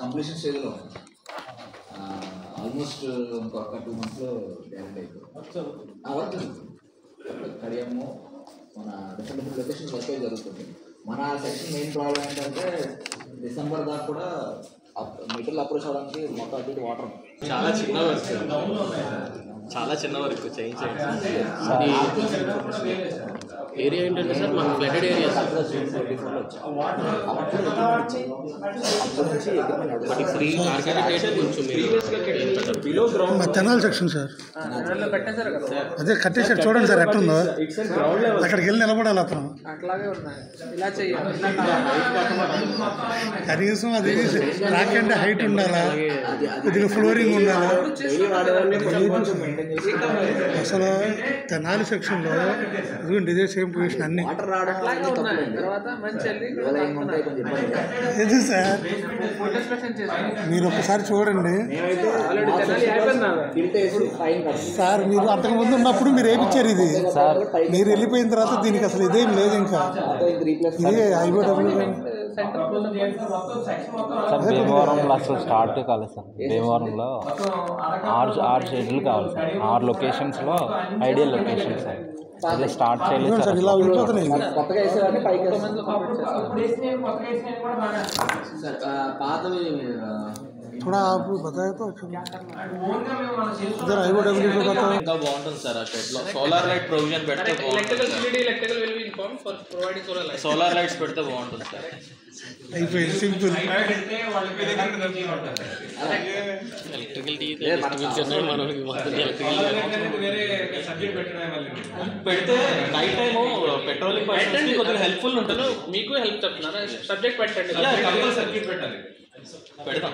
Completion స్టేజ్లో ఉంది. Almost ఇంకొక 2 monthsలో డైరెక్ట్ అయిపోతుంది. వర్క్ కడియము మన డిఫరెంట్ లొకేషన్ వర్క్ అయితే జరుగుతుంది. మన సెక్షన్ మెయిన్ ప్రాబ్లం ఏంటంటే డిసెంబర్ దాకా కూడా మెటీరియల్ అప్రోచ్ అవ్వడానికి మొత్తం అటు వాటర్ చాలా చిన్న వర్క్ చేయించండి. అది ఏరియా ఏంటంటే సార్ మన flooded area free Tenali section sir అదే కట్టేసారు చూడండి సార్ ఎట్లుందో అక్కడికి వెళ్ళి నిలబడాలి అతను కనీసం అది ట్రాక్ అంటే హైట్ ఉండాలా, కొద్దిగా ఫ్లోరింగ్ ఉండాలా. అసలు తెనాలి సెక్షన్లో ఇదిగోండి ఇదే సేమ్ పొజిషన్ అన్ని. ఇది సార్ మీరు ఒకసారి చూడండి సార్, మీరు అంతకుముందు ఉన్నప్పుడు మీరు ఏమిచ్చారు ఇది, మీరు వెళ్ళిపోయిన తర్వాత దీనికి అసలు ఇదేం లేదు. ఇంకా ఇదే ఐఓడబ్ల్యూ సార్ భీమవరంలో అసలు స్టార్ట్ కాలేదు సార్. భీమవరంలో 6 షెడ్యూల్ కావాలి సార్, 6 లొకేషన్స్లో ఐడియల్ లొకేషన్ సార్. అదే స్టార్ట్ చేయలేదు సార్. ఇలా వెళ్ళిపోతున్నాయి కొత్తగా వేసేవాడిని పైకి పాతవి थोड़ा आप बताए तो इधर IOW को बताओ. ఇంకా బాగుంటుంది సార్. ఆ షెడ్లో సోలార్ లైట్ ప్రొవిజన్ పెడితే సోలార్ లైట్స్ పెడితే బాగుంటుంది సార్. అయిపోయింది సింపుల్. ఎలక్ట్రికల్ పెడితే నైట్ టైము పెట్రోలింగ్ కొద్దిగా హెల్ప్ఫుల్ ఉంటుంది. మీకు హెల్ప్ చెప్తున్నారా? సబ్జెక్ట్ పెట్టండి, సర్క్యూట్ పెట్టాలి, పెడతాం.